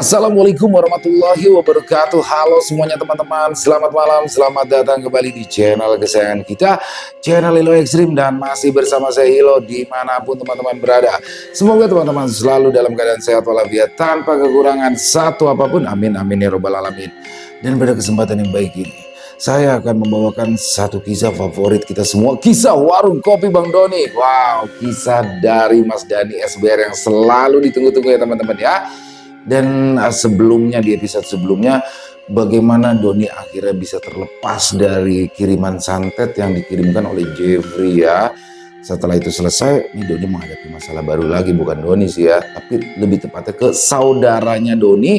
Assalamualaikum warahmatullahi wabarakatuh. Halo semuanya teman-teman, selamat malam, selamat datang kembali di channel kesayangan kita, channel Ilo Ekstrim, dan masih bersama saya Ilo dimanapun teman-teman berada. Semoga teman-teman selalu dalam keadaan sehat walafiat tanpa kekurangan satu apapun, amin amin ya robbal alamin. Dan pada kesempatan yang baik ini, saya akan membawakan satu kisah favorit kita semua, kisah warung kopi Bang Doni. Wow, kisah dari Mas Dani SBR yang selalu ditunggu-tunggu ya teman-teman ya. Dan sebelumnya, di episode sebelumnya, bagaimana Doni akhirnya bisa terlepas dari kiriman santet yang dikirimkan oleh Jeffrey ya. Setelah itu selesai, ini Doni menghadapi masalah baru lagi, bukan Doni sih ya, tapi lebih tepatnya ke saudaranya Doni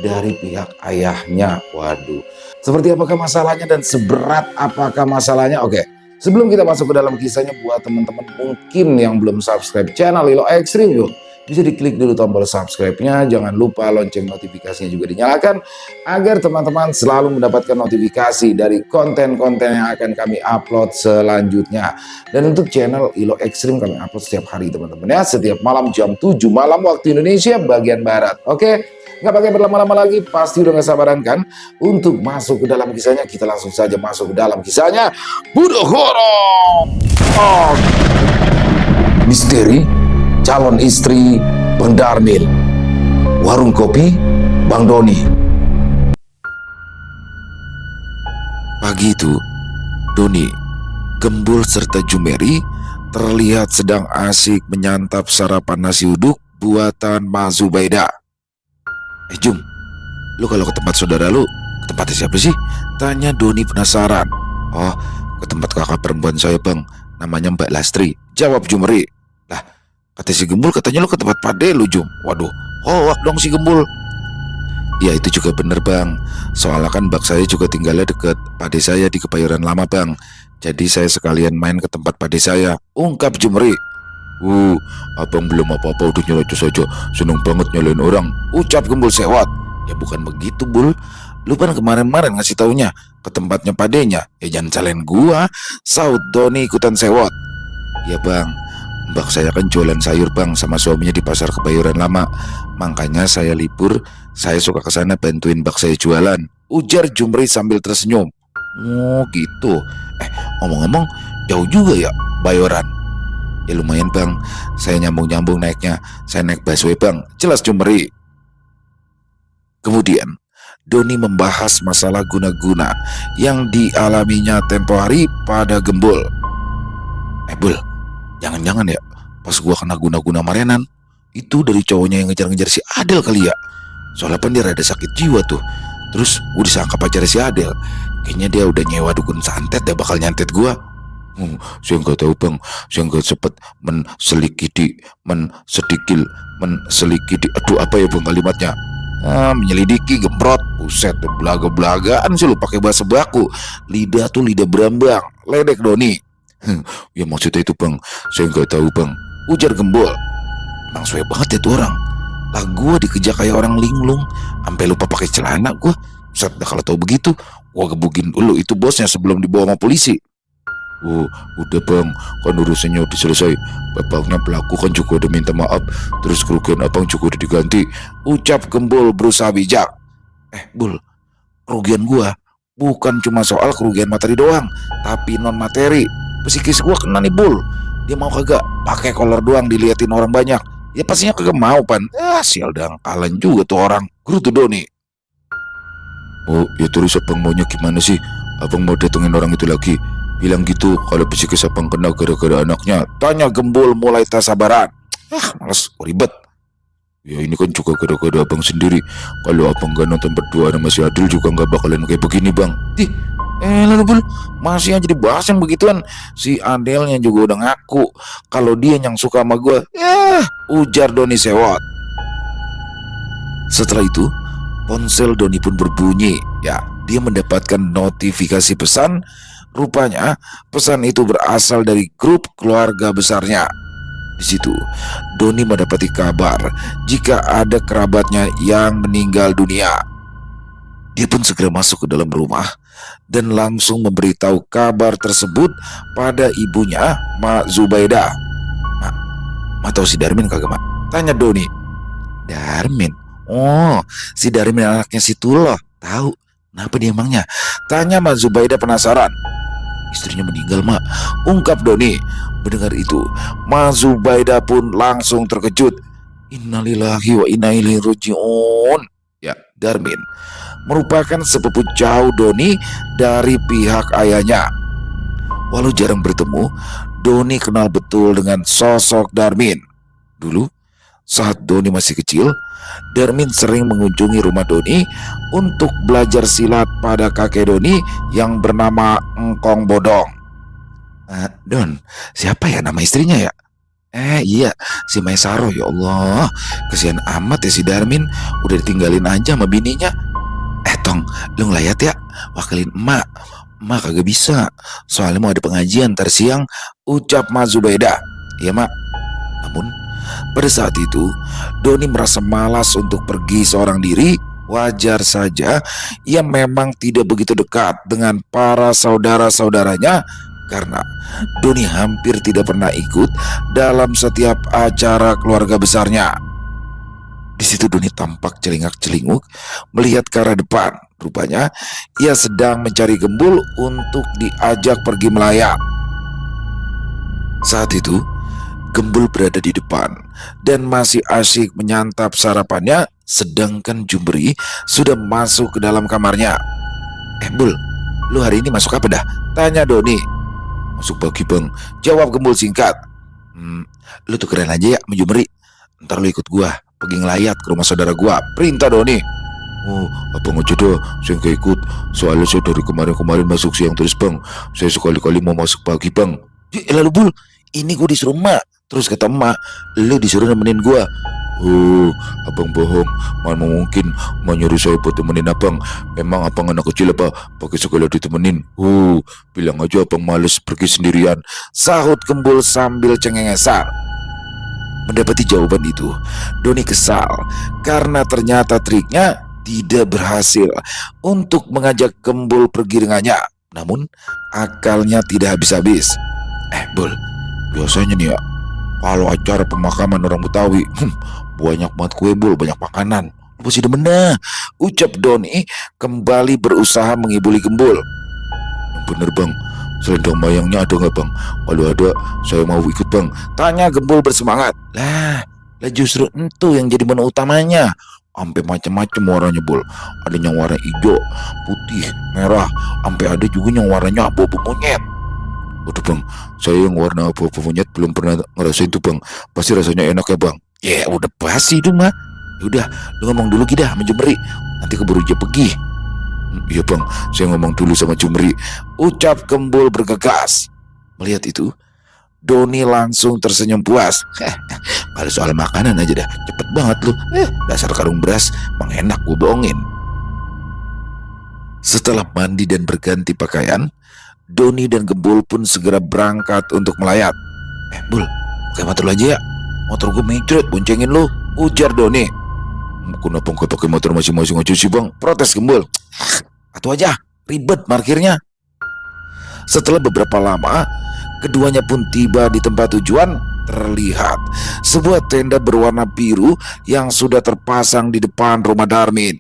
dari pihak ayahnya. Waduh, seperti apakah masalahnya dan seberat apakah masalahnya? Oke, sebelum kita masuk ke dalam kisahnya, buat teman-teman mungkin yang belum subscribe channel Ilo Ekstrim, yuk bisa diklik dulu tombol subscribe-nya, jangan lupa lonceng notifikasinya juga dinyalakan agar teman-teman selalu mendapatkan notifikasi dari konten-konten yang akan kami upload selanjutnya. Dan untuk channel Ilo Ekstrim kami upload setiap hari teman-teman ya, setiap malam jam 7 malam waktu Indonesia bagian Barat. Oke, nggak pakai berlama-lama lagi, pasti udah gak sabaran kan untuk masuk ke dalam kisahnya. Kita langsung saja masuk ke dalam kisahnya. Budo horor. Misteri calon istri Bang Darmil, warung kopi Bang Doni. Pagi itu, Doni, Gembul serta Jumeri terlihat sedang asik menyantap sarapan nasi uduk buatan Mak Zubaida. Jum, lu kalau ke tempat saudara lu, ke tempatnya siapa sih? Tanya Doni penasaran. Oh, ke tempat kakak perempuan saya bang, namanya Mbak Lastri, jawab Jumeri. Lah, kata si Gembul katanya lu ke tempat pade lu Jum. Waduh, hoak dong si Gembul. Ya itu juga bener bang, soalnya kan bak saya juga tinggalnya deket pade saya di Kebayoran Lama bang. Jadi saya sekalian main ke tempat pade saya, ungkap Jumeri. Abang belum apa-apa udah nyelocos aja, seneng banget nyalain orang, ucap Gembul sewot. Ya bukan begitu Bul, lu kan kemarin-kemarin ngasih taunya ke tempatnya padenya. Ya jangan salahin gua, saut Doni ikutan sewot. Ya bang, Mbak saya kan jualan sayur bang sama suaminya di pasar Kebayoran Lama. Makanya saya libur, saya suka ke sana bantuin Mbak saya jualan, ujar Jumri sambil tersenyum. Oh gitu. Ngomong-ngomong, jauh juga ya Bayoran? Ya lumayan bang, saya nyambung-nyambung naiknya. Saya naik busway bang, jelas Jumri. Kemudian Doni membahas masalah guna-guna yang dialaminya tempo hari pada Gembul. Bul, jangan-jangan ya pas gua kena guna-guna marenan itu dari cowoknya yang ngejar-ngejar si Adel kali ya. Soalnya kan dia rada sakit jiwa tuh. Terus gue disangka pacar si Adel. Kayaknya dia udah nyewa dukun santet ya bakal nyantet gua. Saya nggak tahu bang, saya nggak sempet menselidiki. Aduh apa ya bang kalimatnya? Menyelidiki gembrot. Buset, belaga-belagaan sih lu pakai bahasa baku. Lidah tuh lidah berambang. Ledek Doni. Ya maksudnya itu bang, saya nggak tahu bang, ujar Gembul. Emang suwe banget ya tuh orang. Lah gue dikejar kayak orang linglung, sampai lupa pakai celana gue. Set, kalau tahu begitu, gue gebukin dulu itu bosnya sebelum dibawa sama polisi. Udah bang, kan urusannya udah selesai. Bapaknya pelaku kan juga udah minta maaf, terus kerugian abang juga udah diganti, ucap Gembul berusaha bijak. Bul, kerugian gue bukan cuma soal kerugian materi doang, tapi non materi. Psikis gua kena nih Bul. Dia mau kagak pakai kolor doang diliatin orang banyak. Ya pastinya kagak mau pan. Sial dangkalan juga tuh orang, gerutu Doni. Oh ya terus abang maunya gimana sih? Abang mau datengin orang itu lagi? Bilang gitu kalau psikis abang kena gara-gara anaknya, tanya Gembul mulai tak sabaran. Males, ribet. Ya ini kan juga gara-gara abang sendiri. Kalau abang gak nonton berdua sama si Adil juga gak bakalan kayak begini bang. Lalu Bul, masih aja dibahas yang begituan. Si Adelnya juga udah ngaku kalau dia yang suka sama gue. Ujar Doni sewot. Setelah itu ponsel Doni pun berbunyi. Ya, dia mendapatkan notifikasi pesan. Rupanya pesan itu berasal dari grup keluarga besarnya. Di situ Doni mendapati kabar jika ada kerabatnya yang meninggal dunia. Dia pun segera masuk ke dalam rumah dan langsung memberitahu kabar tersebut pada ibunya, Mak Zubaida. Mak tahu si Darmin kagak, Mak? Tanya Doni. Darmin? Oh, si Darmin anaknya si Tuloh. Tahu, kenapa dia emangnya? Tanya Mak Zubaida penasaran. Istrinya meninggal, Mak, ungkap Doni. Mendengar itu, Mak Zubaida pun langsung terkejut. Innalillahi wa inna ilaihi raji'un. Ya, Darmin merupakan sepupu jauh Doni dari pihak ayahnya. Walau jarang bertemu, Doni kenal betul dengan sosok Darmin. Dulu, saat Doni masih kecil, Darmin sering mengunjungi rumah Doni untuk belajar silat pada kakek Doni yang bernama Engkong Bodong. Don, siapa ya nama istrinya ya? Iya, si Maisaro. Ya Allah, kesian amat ya si Darmin, udah ditinggalin aja sama bininya. Tong, lu ngelayat ya, wakilin emak. Emak kagak bisa, soalnya mau ada pengajian ntar siang, ucap Mak Zubaida. Iya, Mak. Namun, pada saat itu, Doni merasa malas untuk pergi seorang diri. Wajar saja, ia memang tidak begitu dekat dengan para saudara-saudaranya karena Doni hampir tidak pernah ikut dalam setiap acara keluarga besarnya. Di situ Doni tampak celingak-celinguk melihat ke arah depan. Rupanya ia sedang mencari Gembul untuk diajak pergi melayat. Saat itu Gembul berada di depan dan masih asyik menyantap sarapannya, sedangkan Jumbri sudah masuk ke dalam kamarnya. Bul, lu hari ini masuk apa dah? Tanya Doni. Masuk pagi, Bang, jawab Gembul singkat. Lu tuh keren aja ya, Jumbri. Ntar lu ikut gua pergi ngelayat ke rumah saudara gua, perintah Doni. Oh, abang aja dah, saya gak ikut. Soalnya saya dari kemarin-kemarin masuk siang terus, Bang. Saya sekali-kali mau masuk pagi, Bang. Lalu Bul, ini gua disuruh emak. Terus kata emak, lu disuruh nemenin gua. Oh, abang bohong. Mana mungkin mau nyuruh saya buat temenin abang. Memang abang anak kecil apa pakai segala ditemenin. Bilang aja abang males pergi sendirian, sahut Gembul sambil cengengesan. Mendapati jawaban itu, Doni kesal karena ternyata triknya tidak berhasil untuk mengajak Gembul pergi dengannya. Namun akalnya tidak habis-habis. Bul, biasanya nih ya, kalau acara pemakaman orang Betawi, banyak banget kue, Bul, banyak makanan. Lu pasti demen dah, ucap Doni kembali berusaha menghiburi Gembul. Bener, Bang, selendang mayangnya ada nggak, Bang? Kalau ada, saya mau ikut, Bang, tanya Gembul bersemangat. Lah justru itu yang jadi menu utamanya. Sampai macam-macam warnanya, Bul. Ada yang warna hijau, putih, merah, sampai ada juga yang warnanya abu-abu monyet. Waduh, Bang, saya yang warna abu-abu monyet belum pernah ngerasain tuh, Bang. Pasti rasanya enak ya, Bang? Ya udah pasti itu mah. Udah, lu ngomong dulu kita sama Jumri, nanti keburu aja pergi. Iya, Bang, saya ngomong dulu sama Jumri, ucap Gembul bergegas. Melihat itu, Doni langsung tersenyum puas. Pada soal makanan aja dah, cepet banget lu. Dasar karung beras, emang enak gue bohongin. Setelah mandi dan berganti pakaian, Doni dan Gembul pun segera berangkat untuk melayat. Bul, pakai motor lu aja ya. Motor gue mencret, boncengin lu, ujar Doni. Kenapa gak pakai motor masing-masing aja sih, Bang? Protes Gembul. Atau aja, ribet parkirnya. Setelah beberapa lama, keduanya pun tiba di tempat tujuan. Terlihat sebuah tenda berwarna biru yang sudah terpasang di depan rumah Darmin.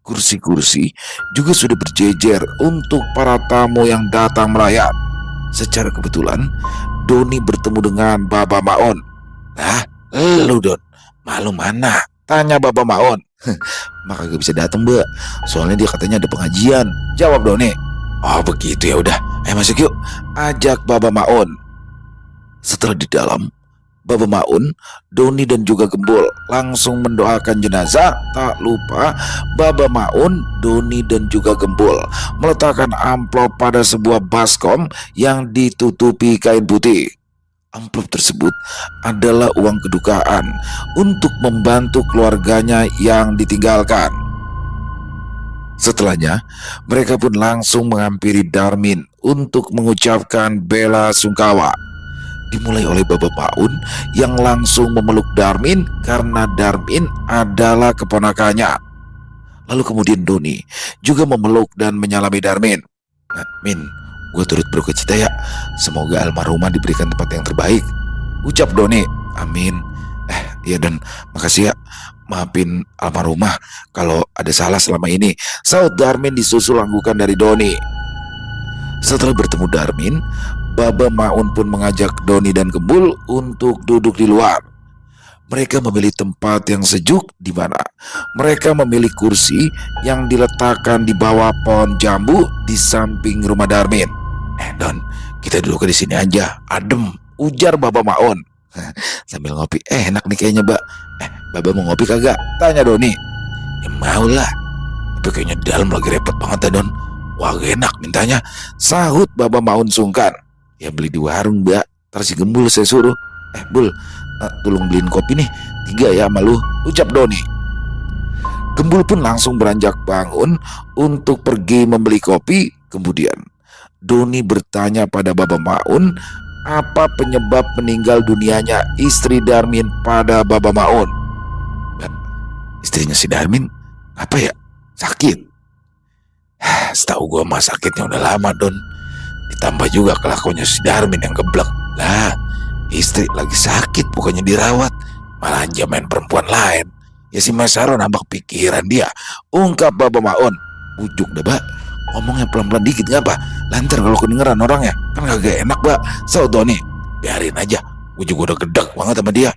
Kursi-kursi juga sudah berjejer untuk para tamu yang datang melayat. Secara kebetulan, Doni bertemu dengan Baba Maon. Lu Don, malu mana? Tanya Baba Maon. Maka gak bisa datang, Mbak. Soalnya dia katanya ada pengajian, jawab Doni. Oh begitu, ya udah. Masuk yuk, ajak Baba Maon. Setelah di dalam, Baba Maun, Doni dan juga Gembul langsung mendoakan jenazah. Tak lupa Baba Maun, Doni dan juga Gembul meletakkan amplop pada sebuah baskom yang ditutupi kain putih. Amplop tersebut adalah uang kedukaan untuk membantu keluarganya yang ditinggalkan. Setelahnya, mereka pun langsung menghampiri Darmin untuk mengucapkan bela sungkawa. Dimulai oleh Baba Maun yang langsung memeluk Darmin karena Darmin adalah keponakannya. Lalu kemudian Doni juga memeluk dan menyalami Darmin. Min, gue turut berkecita ya. Semoga almarhumah diberikan tempat yang terbaik, ucap Doni. Amin. Iya, dan makasih ya. maafin almarhumah kalau ada salah selama ini, saut Darmin disusul anggukan dari Doni. Setelah bertemu Darmin, Baba Maun pun mengajak Doni dan Gembul untuk duduk di luar. Mereka memilih tempat yang sejuk di mana mereka memilih kursi yang diletakkan di bawah pohon jambu di samping rumah Darmin. Don, kita duduk di sini aja, adem, ujar Baba Maun sambil ngopi. Enak nih kayaknya, Mbak. Baba mau ngopi kagak? Tanya Doni. Ya mau lah, tapi kayaknya di dalam lagi repot banget ya, Don. Wah, enak mintanya, sahut Baba Maun sungkan. Ya beli di warung, Mbak. Ntar si Gembul saya suruh. Bul, tolong beliin kopi nih 3 ya sama lu, ucap Doni. Gembul pun langsung beranjak bangun untuk pergi membeli kopi. Kemudian Doni bertanya pada Baba Maun apa penyebab meninggal dunianya istri Darmin pada Baba Maun. Istrinya si Darmin apa ya? Sakit? Setahu gua mah sakitnya udah lama, Don. Ditambah juga kelakuannya si Darmin yang geblek. Lah, istri lagi sakit bukannya dirawat, malah aja main perempuan lain. Ya si Mas Saron nambah pikiran dia, ungkap Baba Maun. Bujuk dah, Mbak. Ngomongnya pelan-pelan dikit gak, Pak? Lantar kalau kedengeran orangnya, kan kagak enak, Mbak. So, Doni, biarin aja. Gue juga udah gedek banget sama dia.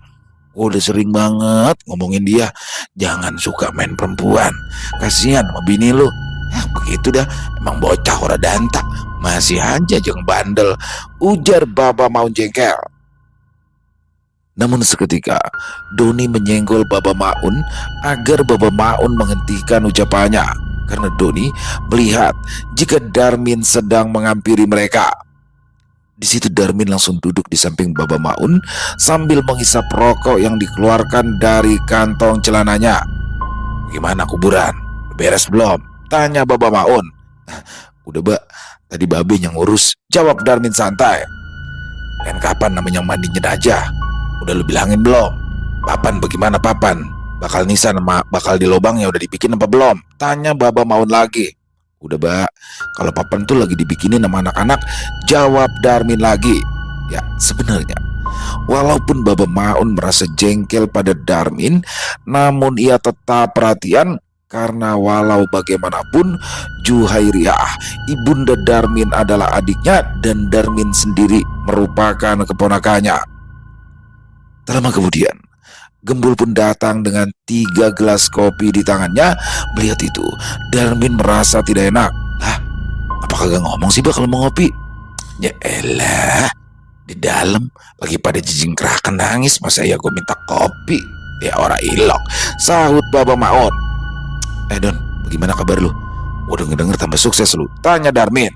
Gue udah sering banget ngomongin dia, jangan suka main perempuan. Kasihan sama bini lu. Begitu dah, emang bocah ora danta. Masih aja jeng bandel, ujar Baba Maun jengkel. Namun seketika Doni menyenggol Baba Maun agar Baba Maun menghentikan ucapannya, karena Doni melihat jika Darmin sedang menghampiri mereka. Di situ Darmin langsung duduk di samping Baba Maun sambil menghisap rokok yang dikeluarkan dari kantong celananya. Gimana kuburan? Beres belum? Tanya Baba Maun. Udah, Mbak. Tadi babe yang ngurus, jawab Darmin santai. Dan kapan namanya mandi jenazah? Udah lu bilangin belum? Papan bagaimana papan? Bakal nisan sama bakal di lubangnya udah dibikin apa belum? Tanya Baba Maun lagi. Udah, Mbak. Kalau papan tuh lagi dibikinin sama anak-anak, jawab Darmin lagi. Ya, sebenarnya walaupun Baba Maun merasa jengkel pada Darmin, namun ia tetap perhatian. Karena walau bagaimanapun Juhairiyah, ibunda Darmin adalah adiknya dan Darmin sendiri merupakan keponakannya. Tak lama kemudian, Gembul pun datang dengan 3 gelas kopi di tangannya. Melihat itu, Darmin merasa tidak enak. Lah, apa kagak ngomong sih, Mbak, kalau mau ngopi? Ya elah, di dalam lagi pada jijingkrakan nangis, masa ya gue minta kopi? Ya ora ilok, sahut Baba Maun. Don, bagaimana kabar lu? Udah ngedenger tambah sukses lu, tanya Darmin.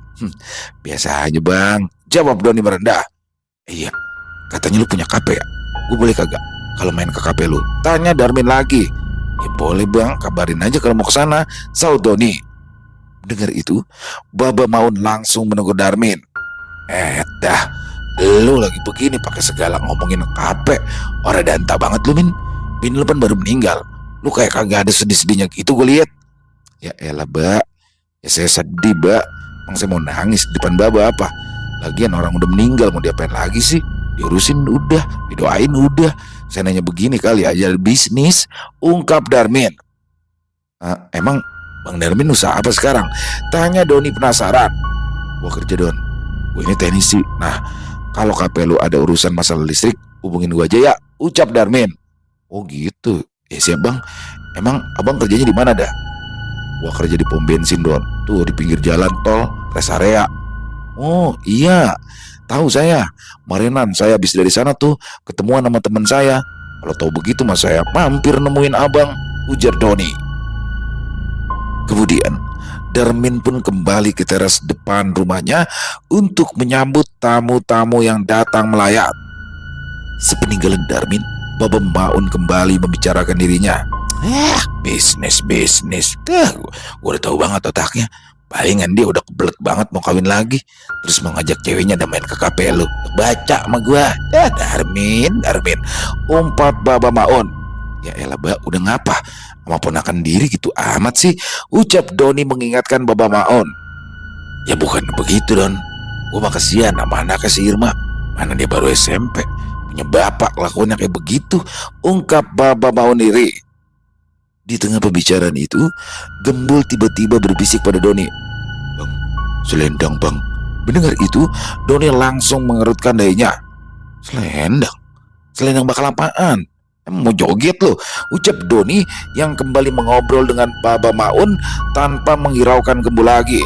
Biasa aja, Bang, jawab Doni merendah. Iya, katanya lu punya KP ya? Gue boleh kagak kalau main ke KP lu? Tanya Darmin lagi. Ya boleh, Bang, kabarin aja kalau mau kesana, sahut Doni. Dengar itu, Baba Maun langsung menegur Darmin. Dah, lu lagi begini pakai segala ngomongin KP. Orang danta banget lu, Min. Bin lu kan baru meninggal. Lu kayak kagak ada sedih-sedihnya gitu gue lihat. Ya elah, Mbak. Ya saya sedih, Mbak. Emang saya mau nangis di depan Baba apa? Lagian orang udah meninggal, mau diapain lagi sih? Diurusin udah, didoain udah. Saya nanya begini kali aja bisnis, ungkap Darmin. Emang Bang Darmin usaha apa sekarang? Tanya Doni penasaran. Gua kerja, Don. Gue ini teknisi. Nah, kalau KP lu ada urusan masalah listrik, hubungin gua aja ya, ucap Darmin. Oh gitu. Ya siap, Bang. Emang abang kerjanya di mana dah? Gua kerja di pom bensin, Don. Tuh di pinggir jalan tol, rest area. Oh iya, tahu saya. Marinan saya habis dari sana tuh ketemuan sama teman saya. Kalau tahu begitu mas saya mampir nemuin abang, ujar Doni. Kemudian Darmin pun kembali ke teras depan rumahnya untuk menyambut tamu-tamu yang datang melayat. Sepeninggalan Darmin, Baba Maun kembali membicarakan dirinya. Bisnis. Gue udah tahu banget otaknya. Palingan dia udah kebelet banget mau kawin lagi, terus mau ngajak ceweknya dan main ke kafe lu. Baca sama gue. Darmin. Umpat Baba Maun. Ya elah, Mbak, udah ngapa? Sama ponakan diri gitu amat sih, ucap Doni mengingatkan Baba Maun. Ya bukan begitu, Don. Gue mah kasihan sama anaknya si Irma. Mana dia baru SMP, punya bapak lakuannya kayak begitu, ungkap Baba Maun diri. Di tengah pembicaraan itu, Gembul tiba-tiba berbisik pada Doni. "Bang, selendang bang." Mendengar itu, Doni langsung mengerutkan dahinya. "Selendang? Selendang bakal apaan? Emang mau joget loh?" ucap Doni yang kembali mengobrol dengan Baba Maun tanpa menghiraukan Gembul lagi.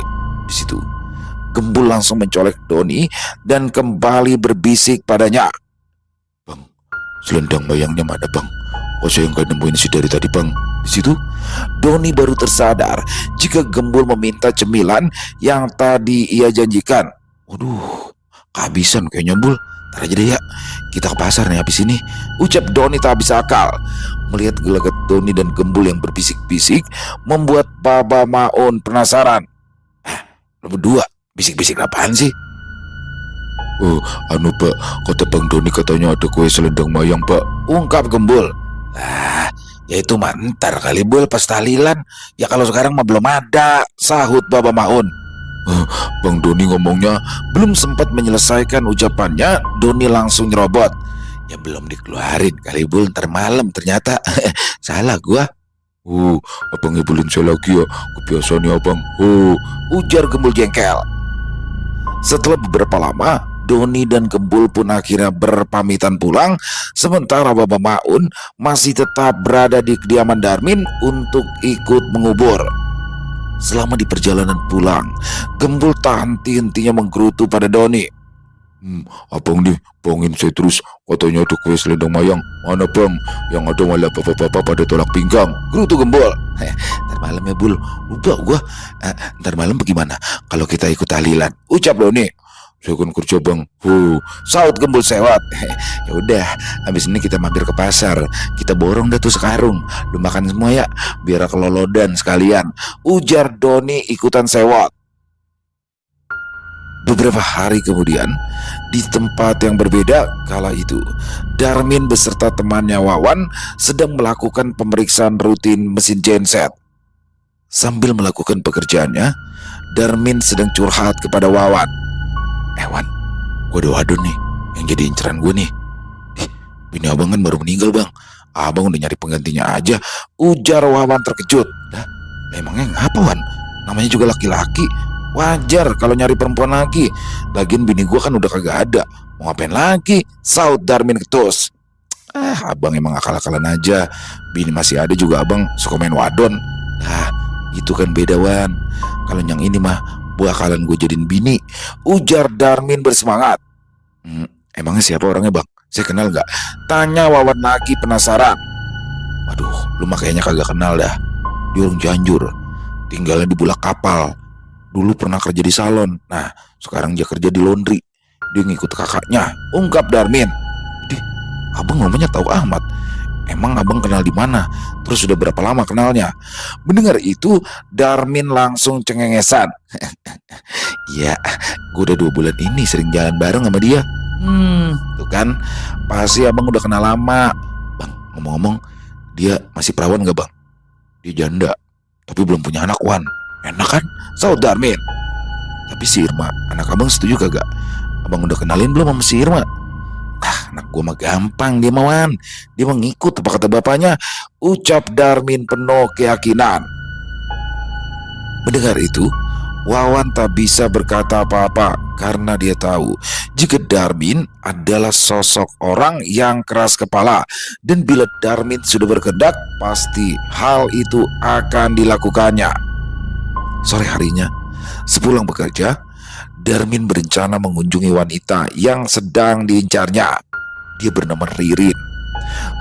Di situ, Gembul langsung mencolek Doni dan kembali berbisik padanya. "Bang, selendang mayangnya mana bang? Kok saya nggak nemuin si dari tadi bang?" Di situ, Doni baru tersadar jika Gembul meminta cemilan yang tadi ia janjikan. "Waduh, kehabisan kayaknya Bul. Ntar aja deh ya, kita ke pasar nih habis ini," ucap Doni tak habis akal. Melihat gelagat Doni dan Gembul yang berbisik-bisik membuat Baba Maun penasaran. "Lo berdua bisik-bisik apaan sih?" "Oh, anu pak, kata Bang Doni katanya ada kue selendang mayang pak," ungkap Gembul. "Lah, ya itu mah ntar kali Bul pas tahlilan. Ya kalau sekarang mah belum ada," sahut Baba Maun. Bang Doni ngomongnya belum sempat menyelesaikan ucapannya, Doni langsung nyerobot. "Ya belum dikeluarin kali Bul, ntar malam ternyata." "Salah gua." Abang ngibulin saya lagi ya, kebiasaannya abang." Ujar Gembul jengkel. Setelah beberapa lama, Doni dan Gembul pun akhirnya berpamitan pulang, sementara Baba Maun masih tetap berada di kediaman Darmin untuk ikut mengubur. Selama di perjalanan pulang, Gembul tak henti-hentinya menggerutu pada Doni. Abang nih bohongin saya terus, katanya ada kue selendang mayang. Mana bang? Yang ada malah bapak-bapak pada tolak pinggang," gerutu Gembul. "Ntar malam ya Bul, lupa gua. Ntar malam bagaimana kalau kita ikut tahlilan?" ucap Doni. "Saya kan kerja bang." Saut Gembul sewot. "Ya udah, habis ini kita mampir ke pasar. Kita borong dah tuh sekarung. Lu makan semua ya, biar kelolodan sekalian," ujar Doni ikutan sewot. Beberapa hari kemudian, di tempat yang berbeda kala itu, Darmin beserta temannya Wawan sedang melakukan pemeriksaan rutin mesin genset. Sambil melakukan pekerjaannya, Darmin sedang curhat kepada Wawan. "Wan, gue ada wadon nih yang jadi inceran gue nih. Bini abang kan baru meninggal bang. Abang udah nyari penggantinya aja," ujar Wawan terkejut. "Lah, emangnya ngapa Wan? Namanya juga laki-laki. Wajar kalau nyari perempuan lagi. Lagian bini gue kan udah kagak ada. Mau ngapain lagi?" saut Darmin ketus. Abang emang akal-akalan aja. Bini masih ada juga abang suka main wadon." "Nah, itu kan beda Wan. Kalau yang ini mah bakalan gue jadiin bini," ujar Darmin bersemangat. Emangnya siapa orangnya bang? Saya kenal gak?" tanya Wawan lagi penasaran. "Waduh, lu mah kayaknya kagak kenal dah. Dia orang Cianjur, tinggalnya di Bulak Kapal. Dulu pernah kerja di salon. Nah, sekarang dia kerja di laundry. Dia ngikut kakaknya," ungkap Darmin. "Dih, abang ngomongnya tahu amat. Emang abang kenal di mana? Terus sudah berapa lama kenalnya?" Mendengar itu, Darmin langsung cengengesan. "Ya, gue udah 2 bulan ini sering jalan bareng sama dia." Tuh kan, pasti abang udah kenal lama. Bang, ngomong-ngomong, dia masih perawan gak bang?" "Dia janda, tapi belum punya anak Wan." "Enak kan?" saut Darmin. "Tapi si Irma, anak abang setuju kagak? Abang udah kenalin belum sama si Irma?" "Anak gue mah gampang, dia mah Wan. Dia mau ngikut apa kata bapaknya," ucap Darmin penuh keyakinan. Mendengar itu, Wawan tak bisa berkata apa-apa karena dia tahu jika Darmin adalah sosok orang yang keras kepala, dan bila Darmin sudah berkehendak, pasti hal itu akan dilakukannya. Sore harinya, sepulang bekerja, Darmin berencana mengunjungi wanita yang sedang diincarnya. Dia bernama Ririn.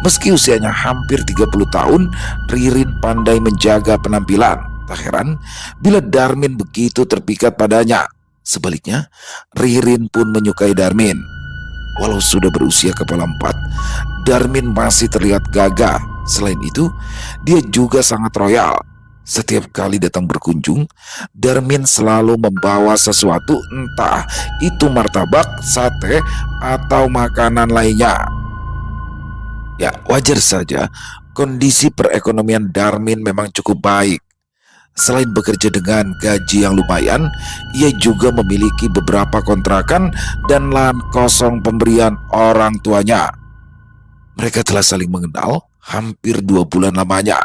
Meski usianya hampir 30 tahun, Ririn pandai menjaga penampilan. Tak heran bila Darmin begitu terpikat padanya. Sebaliknya, Ririn pun menyukai Darmin. Walau sudah berusia kepala 4, Darmin masih terlihat gagah. Selain itu, dia juga sangat royal. Setiap kali datang berkunjung, Darmin selalu membawa sesuatu, entah itu martabak, sate, atau makanan lainnya. Ya, wajar saja kondisi perekonomian Darmin memang cukup baik. Selain bekerja dengan gaji yang lumayan, ia juga memiliki beberapa kontrakan dan lahan kosong pemberian orang tuanya. Mereka telah saling mengenal hampir 2 bulan lamanya.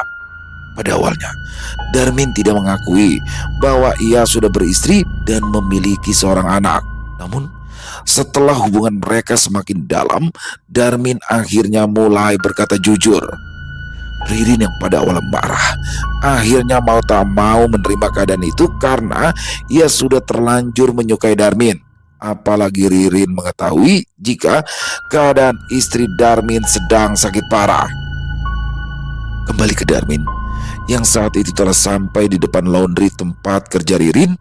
Pada awalnya, Darmin tidak mengakui bahwa ia sudah beristri dan memiliki seorang anak. Namun, setelah hubungan mereka semakin dalam, Darmin akhirnya mulai berkata jujur. Ririn yang pada awal marah, akhirnya mau tak mau menerima keadaan itu karena ia sudah terlanjur menyukai Darmin. Apalagi Ririn mengetahui jika keadaan istri Darmin sedang sakit parah. Kembali ke Darmin, yang saat itu telah sampai di depan laundry tempat kerja Ririn.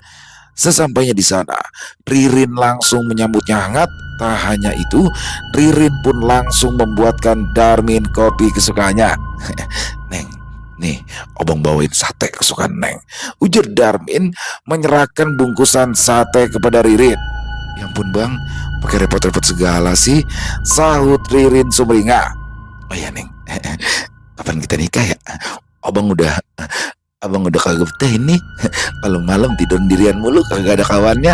Sesampainya di sana, Ririn langsung menyambutnya hangat. Tak hanya itu, Ririn pun langsung membuatkan Darmin kopi kesukaannya. Neng, nih abang bawain sate kesukaan Neng, ujar Darmin menyerahkan bungkusan sate kepada Ririn. Ya ampun bang, pakai repot-repot segala sih, sahut Ririn sumringah. Oh ya Neng, kapan kita nikah ya? Abang udah kagak betah ini. Kalau malam tidur sendirian mulu, kagak ada kawannya.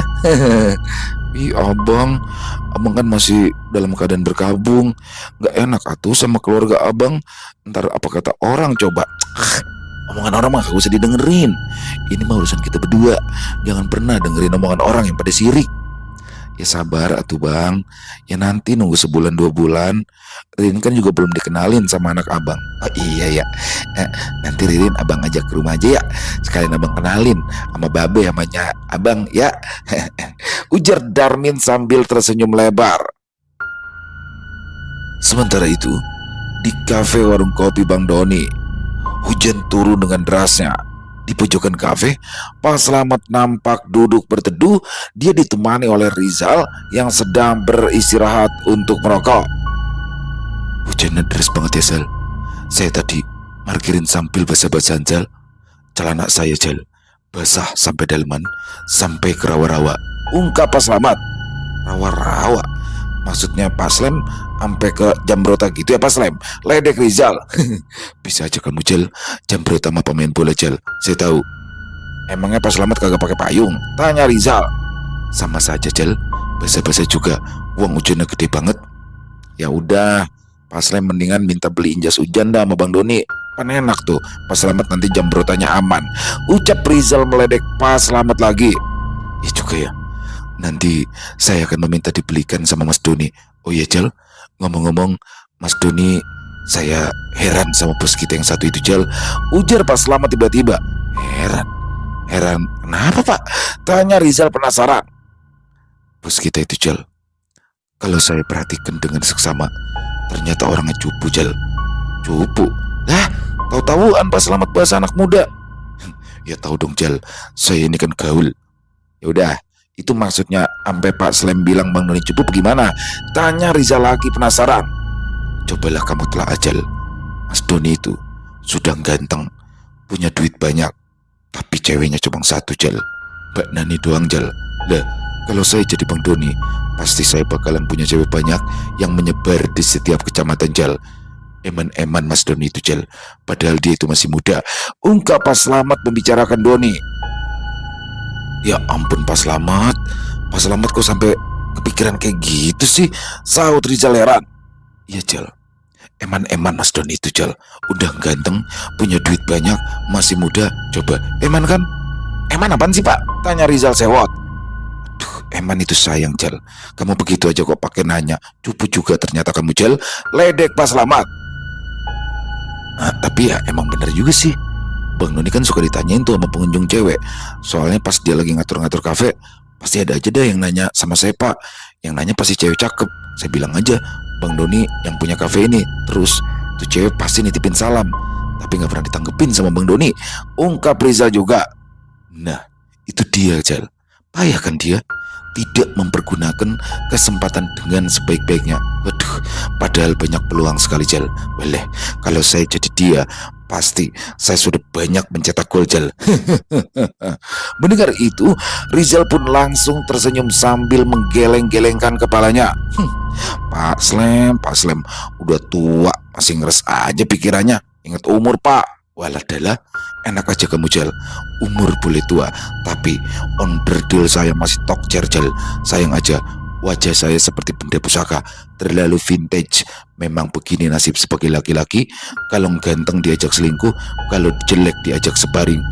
Ih abang kan masih dalam keadaan berkabung, nggak enak atuh sama keluarga abang. Ntar apa kata orang coba? Omongan orang mah gak usah didengerin. Ini mah urusan kita berdua. Jangan pernah dengerin omongan orang yang pada sirik. Ya sabar atuh bang, ya nanti nunggu sebulan 2 bulan. Ririn kan juga belum dikenalin sama anak abang. Oh iya ya, nanti Ririn abang ajak ke rumah aja ya, sekalian abang kenalin sama babe namanya abang ya. Ujar Darmin sambil tersenyum lebar. Sementara itu, di kafe warung kopi Bang Doni, hujan turun dengan derasnya. Di pojokan kafe, Pak Slamet nampak duduk berteduh. Dia ditemani oleh Rizal yang sedang beristirahat untuk merokok. Hujannya deras banget ya Zal. Saya tadi parkirin sambil basah-basahan Zal. Celana saya Zal basah sampai daleman, sampai ke rawa-rawa. Ungkap Pak Slamet. Rawa-rawa? Maksudnya Pak Slem sampai ke Jambrota gitu ya Pak Slem? Ledek Rizal. Bisa aja kamu Jal, Jambrota sama pemain bola Jal, saya tahu. Emangnya Pak Slamet kagak pakai payung? Tanya Rizal. Sama saja Jal, basah-basah juga, uang hujannya gede banget. Ya udah, Pak Slem mendingan minta beliin jas hujan dah sama Bang Doni. Kan enak tuh, Pak Slamet nanti Jambrotanya aman. Ucap Rizal meledek Pak Slamet lagi. Ya juga ya, nanti saya akan meminta dibelikan sama Mas Doni. Oh iya Jal, ngomong-ngomong Mas Doni, saya heran sama bos kita yang satu itu Jal, ujar Pak Slamet tiba-tiba. Heran kenapa Pak? Tanya Rizal penasaran. Bos kita itu Jal, kalau saya perhatikan dengan seksama, ternyata orangnya cupu Jal. Cupu? Lah, tahu-tahuan Pak Slamet bahasa anak muda. Ya tahu dong Jal, saya ini kan gaul. Ya udah, itu maksudnya sampai Pak Slem bilang Bang Doni cupu bagaimana? Tanya Rizal lagi penasaran. Cobalah kamu telah ajal. Mas Doni itu sudah ganteng, punya duit banyak, tapi ceweknya cuma satu Jal, Mbak Nani doang Jal. Lah, kalau saya jadi Bang Doni, pasti saya bakalan punya cewek banyak yang menyebar di setiap kecamatan Jal. Eman-eman Mas Doni itu Jal, padahal dia itu masih muda. Ungkap Pak Slamet membicarakan Doni. Ya ampun Pak Slamet kok sampai kepikiran kayak gitu sih, sahut Rizal heran. Iya Jal, eman-eman Mas Doni itu Jal, udah ganteng, punya duit banyak, masih muda. Coba, eman kan? Eman apaan sih Pak? Tanya Rizal sewot. Aduh, eman itu sayang Jal, kamu begitu aja kok pakai nanya. Cupu juga ternyata kamu Jal, ledek Pak Slamet. Nah, tapi ya emang bener juga sih, Bang Doni kan suka ditanyain tuh sama pengunjung cewek. Soalnya pas dia lagi ngatur-ngatur kafe, pasti ada aja deh yang nanya sama saya Pak. Yang nanya pasti cewek cakep. Saya bilang aja, Bang Doni yang punya kafe ini. Terus tuh cewek pasti nitipin salam, tapi gak pernah ditanggepin sama Bang Doni. Ungkap Rizal juga. Nah, itu dia Jal, payah kan dia, tidak mempergunakan kesempatan dengan sebaik-baiknya. Waduh, padahal banyak peluang sekali Jal. Boleh, kalau saya jadi dia, pasti saya sudah banyak mencetak gol Jal. Mendengar itu, Rizal pun langsung tersenyum sambil menggeleng-gelengkan kepalanya. Pak Slem udah tua, masih ngeres aja pikirannya. Ingat umur Pak. Waladahlah, enak aja kamu Jal. Umur boleh tua, tapi on berdil saya masih tokcer Jal. Sayang aja Wajah saya seperti benda pusaka, terlalu vintage. Memang begini nasib sebagai laki-laki. Kalau ganteng diajak selingkuh, kalau jelek diajak sebaring.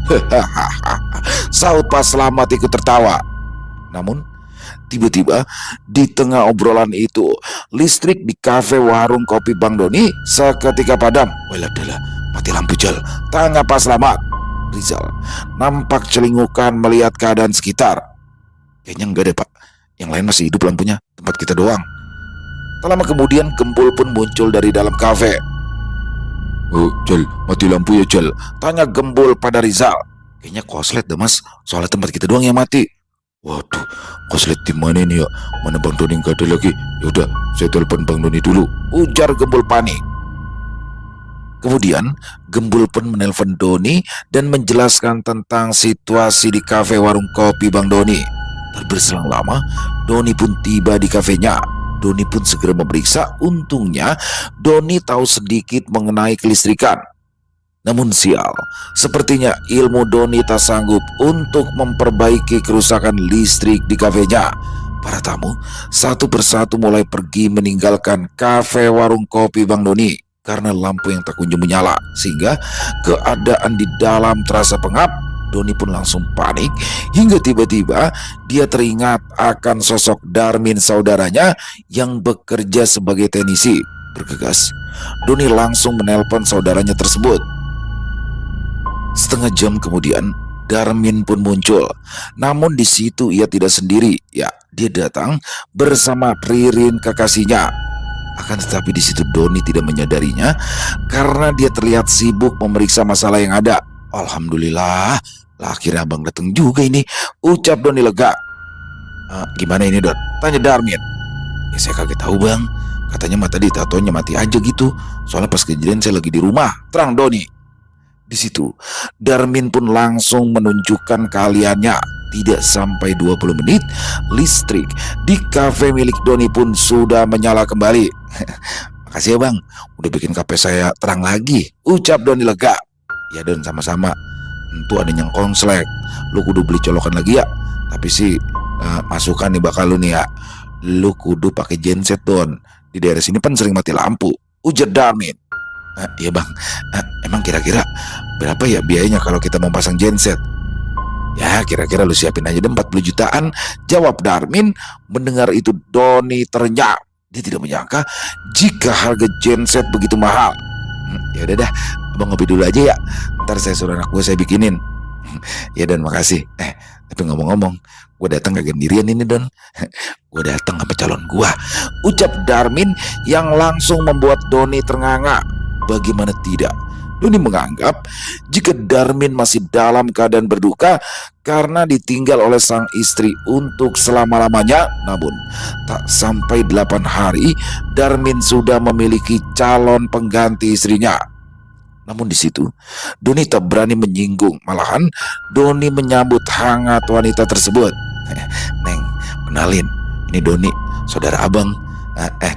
Saut Pak Slamet ikut tertawa. Namun tiba-tiba di tengah obrolan itu, listrik di kafe warung kopi Bang Doni seketika padam. Waladahlah, mati lampu Jal, tanya Pak Slamet. Rizal nampak celingukan melihat keadaan sekitar. Kayaknya enggak deh Pak, yang lain masih hidup lampunya, tempat kita doang. Tak lama kemudian Gembul pun muncul dari dalam kafe. Oh Jal, mati lampu ya Jal, tanya Gembul pada Rizal. Kayaknya koslet deh Mas, soalnya tempat kita doang yang mati. Waduh, koslet di mana ini ya? Mana Bang Doni nggak ada lagi? Yaudah, saya telepon Bang Doni dulu, ujar Gembul panik. Kemudian Gembul pun menelpon Doni dan menjelaskan tentang situasi di kafe warung kopi Bang Doni. Tak berselang lama, Doni pun tiba di kafenya. Doni pun segera memeriksa. Untungnya Doni tahu sedikit mengenai kelistrikan. Namun sial, sepertinya ilmu Doni tak sanggup untuk memperbaiki kerusakan listrik di kafenya. Para tamu satu persatu mulai pergi meninggalkan kafe warung kopi Bang Doni karena lampu yang tak kunjung menyala, sehingga keadaan di dalam terasa pengap. Doni pun langsung panik hingga tiba-tiba dia teringat akan sosok Darmin saudaranya yang bekerja sebagai teknisi. Bergegas, Doni langsung menelpon saudaranya tersebut. Setengah jam kemudian Darmin pun muncul. Namun di situ ia tidak sendiri. Ya, dia datang bersama Ririn kekasihnya. Akan tetapi di situ Doni tidak menyadarinya karena dia terlihat sibuk memeriksa masalah yang ada. Alhamdulillah, lah akhirnya abang datang juga ini, ucap Doni lega. Gimana ini Don? Tanya Darmin. Ya saya kaget tahu bang, katanya tadi tatonya mati aja gitu. Soalnya pas kejadian saya lagi di rumah, terang Doni. Di situ Darmin pun langsung menunjukkan keahliannya. Tidak sampai 20 menit, listrik di kafe milik Doni pun sudah menyala kembali. Makasih ya bang, udah bikin kafe saya terang lagi, ucap Doni lega. Ya Don, sama-sama. Tentu ada yang konslet, lu kudu beli colokan lagi ya. Tapi sih masukan nih bakal lu nih ya, lu kudu pakai genset Don. Di daerah sini kan sering mati lampu, ujar Darmin. Iya bang, emang kira-kira berapa ya biayanya kalau kita mau pasang genset? Ya kira-kira lu siapin aja deh 40 jutaan, jawab Darmin. Mendengar itu Doni terenyah. Dia tidak menyangka jika harga genset begitu mahal. Ya udah dah, abang ngopi dulu aja ya, ntar saya suruh anak gue saya bikinin. Ya Don, makasih. Tapi ngomong-ngomong, gue datang kagak sendirian ini Don. Gue datang sama calon gue, ucap Darmin yang langsung membuat Doni ternganga. Bagaimana tidak, Doni menganggap jika Darmin masih dalam keadaan berduka karena ditinggal oleh sang istri untuk selama-lamanya. Namun tak sampai 8 hari Darmin sudah memiliki calon pengganti istrinya. Namun di situ Doni tak berani menyinggung, malahan Doni menyambut hangat wanita tersebut. Neng, kenalin, ini Doni, saudara abang.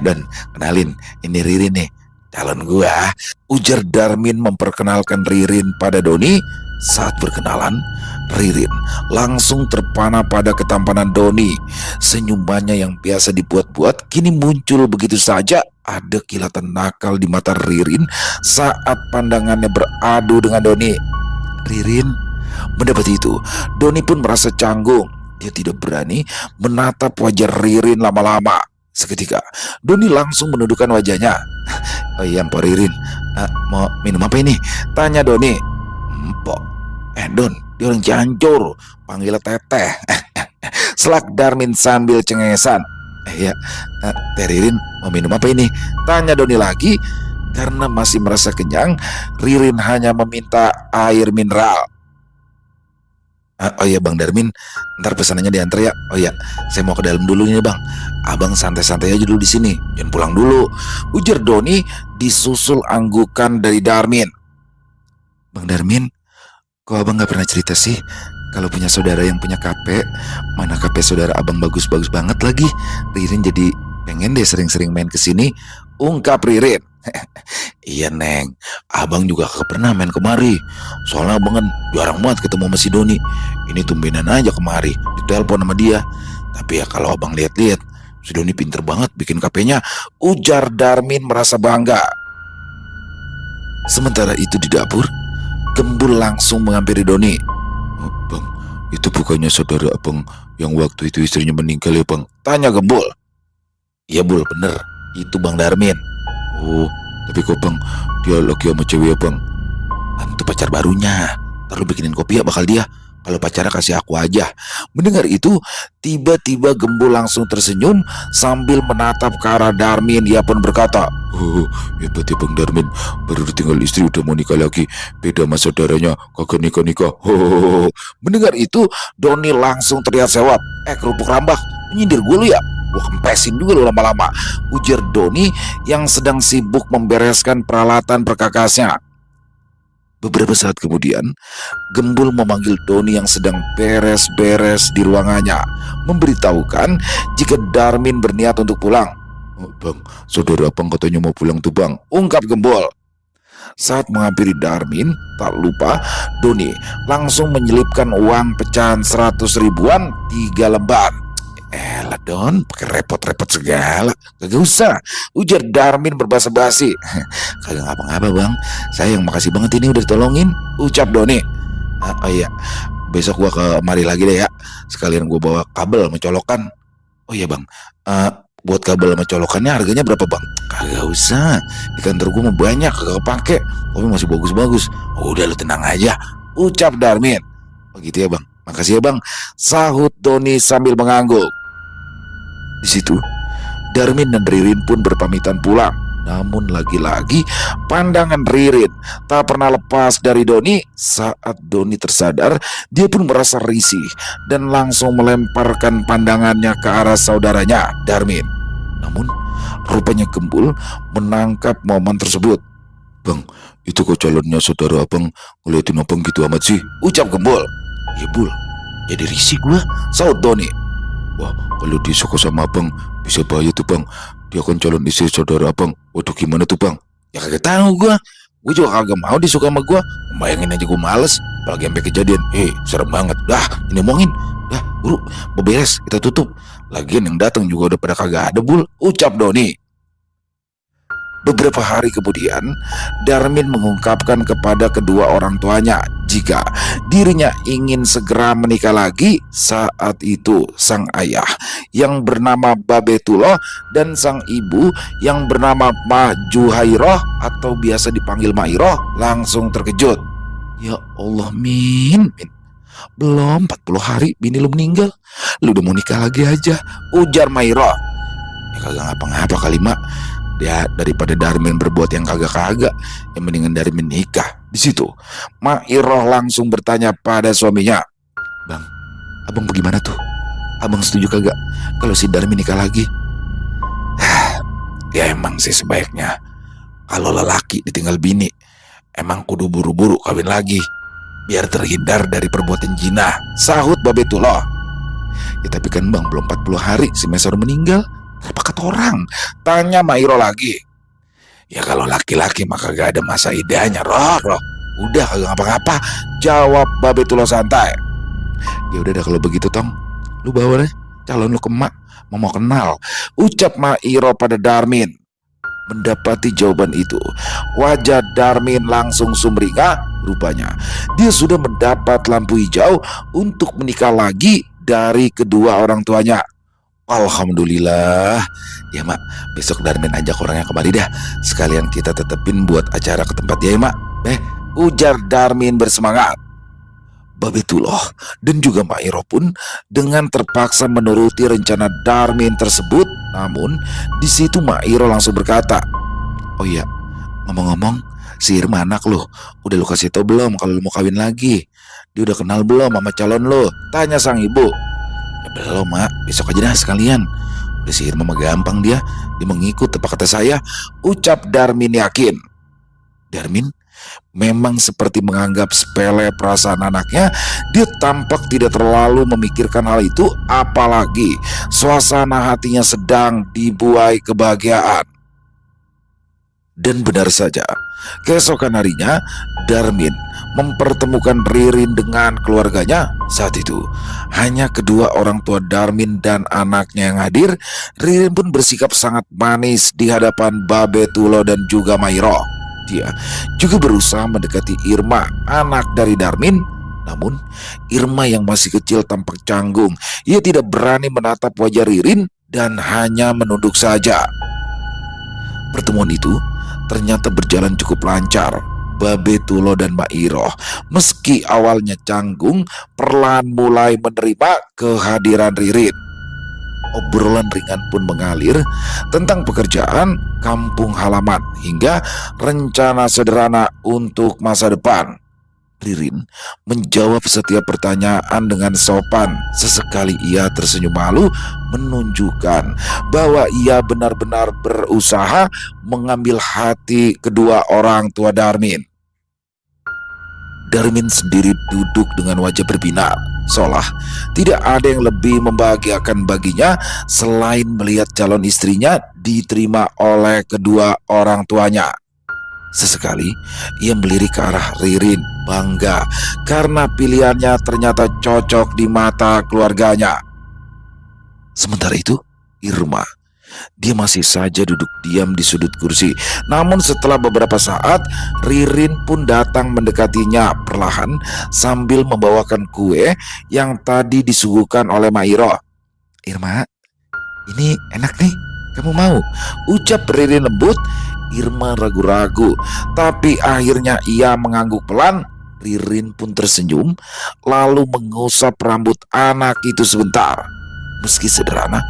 Don, kenalin, ini Ririn nih, calon gua, ujar Darmin memperkenalkan Ririn pada Doni. Saat berkenalan, Ririn langsung terpana pada ketampanan Doni. Senyumannya yang biasa dibuat-buat kini muncul begitu saja. Ada kilatan nakal di mata Ririn saat pandangannya beradu dengan Doni. Ririn mendapat itu, Doni pun merasa canggung. Dia tidak berani menatap wajah Ririn lama-lama. Seketika Doni langsung menundukkan wajahnya. Oh iya Mpok Ririn, mau minum apa ini? Tanya Doni. Mpok, Don, dia orang Cianjur, panggilnya Teteh. Selak Darmin sambil cengengesan. Ya, Teh Ririn mau minum apa ini? Tanya Doni lagi. Karena masih merasa kenyang, Ririn hanya meminta air mineral. Oh iya Bang Darmin, ntar pesanannya diantar ya. Oh iya, saya mau ke dalam dulu nih Bang. Abang santai-santai aja dulu di sini, jangan pulang dulu, ujar Doni disusul anggukan dari Darmin. Bang Darmin, kok abang gak pernah cerita sih kalau punya saudara yang punya KP? Mana KP saudara abang bagus-bagus banget lagi. Ririn jadi pengen deh sering-sering main kesini, ungkap Ririn. Iya Neng, abang juga gak pernah main kemari. Soalnya abang kan jarang banget ketemu sama si Doni. Ini tumbenan aja kemari, ditelepon sama dia. Tapi ya kalau abang lihat-lihat, si Doni pinter banget bikin KP-nya, ujar Darmin merasa bangga. Sementara itu di dapur, Gembul langsung menghampiri Doni. "Oh, Bang, itu bukannya saudara abang yang waktu itu istrinya meninggal ya Bang?" tanya Gembul. "Iya Bul, bener, itu Bang Darmin." "Oh, tapi kok Bang, dia lagi sama cewek ya Bang?" "Itu pacar barunya, ntar lu bikinin kopi ya bakal dia. Kalau pacarnya kasih aku aja." Mendengar itu, tiba-tiba Gembul langsung tersenyum sambil menatap ke arah Darmin. Ia pun berkata, "Oh, hebat ya Bang Darmin, baru ditinggal istri udah mau nikah lagi. Beda sama saudaranya, kagak nikah-nikah." Oh. Mendengar itu, Doni langsung terlihat sewot. Kerupuk rambak, menyindir gue lu ya? Gua kempesin juga lu lama-lama," ujar Doni yang sedang sibuk membereskan peralatan perkakasnya. Beberapa saat kemudian, Gembul memanggil Doni yang sedang beres-beres di ruangannya, memberitahukan jika Darmin berniat untuk pulang. "Oh, Bang, saudara abang katanya mau pulang tuh Bang," ungkap Gembul. Saat menghampiri Darmin, tak lupa Doni langsung menyelipkan uang pecahan 100 ribuan 3 lembar. "Elah Don, pakai repot-repot segala. Gak usah," ujar Darmin berbasa-basi. "Kagak ngapa-ngapa Bang, saya yang makasih banget ini udah ditolongin," ucap Doni. Oh iya, besok gua ke mari lagi deh ya. Sekalian gua bawa kabel sama colokan." "Oh iya Bang, buat kabel sama colokannya harganya berapa Bang?" "Kagak usah, di kantor gua mah banyak, kagak kepake. Tapi masih bagus-bagus." "Oh, udah lu tenang aja," ucap Darmin. "Oh gitu ya Bang, makasih ya Bang," sahut Doni sambil mengangguk. Di situ, Darmin dan Ririn pun berpamitan pulang. Namun lagi-lagi pandangan Ririn tak pernah lepas dari Doni. Saat Doni tersadar, dia pun merasa risih dan langsung melemparkan pandangannya ke arah saudaranya, Darmin. Namun, rupanya Gembul menangkap momen tersebut. "Bang, itu kok calonnya saudara abang ngeliatin abang gitu amat sih?" ucap Gembul. "Ya Bul, jadi risih gua," sahut Doni. "Wah, kalau dia suka sama abang bisa bahaya tuh Bang. Dia kan calon istri saudara abang. Waduh, gimana tuh Bang?" "Ya kagak tahu gua. Gua juga kagak mau dia suka sama gua. Bayangin aja gua males, apalagi sampai kejadian. Serem banget. Dah, ini omongin. Dah, buru, beberes, kita tutup. Lagian yang datang juga udah pada kagak ada Bul," ucap Doni. Beberapa hari kemudian, Darmin mengungkapkan kepada kedua orang tuanya jika dirinya ingin segera menikah lagi. Saat itu sang ayah yang bernama Babetullah dan sang ibu yang bernama Ma Juhairoh atau biasa dipanggil Mairoh langsung terkejut. "Ya Allah Min, belum 40 hari bini lu meninggal, lu udah mau nikah lagi aja," ujar Mairoh. "Ya kagak ngapa-ngapa kali Mak. Ya daripada Darmin berbuat yang kagak-kagak, yang mendingan Darmin nikah." Di situ, Mairoh langsung bertanya pada suaminya, "Bang, abang bagaimana tuh? Abang setuju kagak kalau si Darmin nikah lagi?" "Ya emang sih sebaiknya kalau lelaki ditinggal bini, emang kudu buru-buru kawin lagi, biar terhindar dari perbuatan jinah," sahut Babetullah. "Ya tapi kan Bang, belum 40 hari si Mesor meninggal. Apa kata orang?" tanya Mairoh lagi. "Ya kalau laki-laki maka gak ada masa idahnya, Roh. Udah kagak ngapa-ngapa," jawab Babetullah santai. "Ya udah dah kalau begitu Tong, lu bawa deh calon lu ke emak, mau kenal," ucap Mairoh pada Darmin. Mendapati jawaban itu, wajah Darmin langsung sumringah. Rupanya dia sudah mendapat lampu hijau untuk menikah lagi dari kedua orang tuanya. "Alhamdulillah. Ya Mak, besok Darmin ajak orangnya kembali dah. Sekalian kita tetepin buat acara ke tempat dia ya Mak," ujar Darmin bersemangat. Babetullah dan juga Mairoh pun dengan terpaksa menuruti rencana Darmin tersebut. Namun di situ Mairoh langsung berkata, "Oh iya, ngomong-ngomong, si Irma anak lo udah lu kasih tau belum kalau lu mau kawin lagi? Dia udah kenal belum sama calon lo?" tanya sang ibu. "Ya belum Mak, besok aja dah sekalian. Udah si Irma mah gampang dia mengikut apa kata saya," ucap Darmin yakin. Darmin memang seperti menganggap sepele perasaan anaknya. Dia tampak tidak terlalu memikirkan hal itu, apalagi suasana hatinya sedang dibuai kebahagiaan. Dan benar saja, keesokan harinya Darmin mempertemukan Ririn dengan keluarganya. Saat itu hanya kedua orang tua Darmin dan anaknya yang hadir. Ririn pun bersikap sangat manis di hadapan Babe Tulo dan juga Mairo. Dia juga berusaha mendekati Irma, anak dari Darmin. Namun Irma yang masih kecil tampak canggung. Ia tidak berani menatap wajah Ririn dan hanya menunduk saja. Pertemuan itu ternyata berjalan cukup lancar. Babe Tulo dan Mairo, meski awalnya canggung, perlahan mulai menerima kehadiran Ririn. Obrolan ringan pun mengalir tentang pekerjaan, kampung halaman, hingga rencana sederhana untuk masa depan. Ririn menjawab setiap pertanyaan dengan sopan. Sesekali ia tersenyum malu, menunjukkan bahwa ia benar-benar berusaha mengambil hati kedua orang tua Darmin. Darmin sendiri duduk dengan wajah berbinar, seolah tidak ada yang lebih membahagiakan baginya selain melihat calon istrinya diterima oleh kedua orang tuanya. Sesekali ia melirik ke arah Ririn, bangga karena pilihannya ternyata cocok di mata keluarganya. Sementara itu, Irma, dia masih saja duduk diam di sudut kursi. Namun setelah beberapa saat, Ririn pun datang mendekatinya perlahan sambil membawakan kue yang tadi disuguhkan oleh Mairo. "Irma, ini enak nih, kamu mau?" ucap Ririn lembut. Irma ragu-ragu, tapi akhirnya ia mengangguk pelan. Ririn pun tersenyum, lalu mengusap rambut anak itu sebentar. Meski sederhana,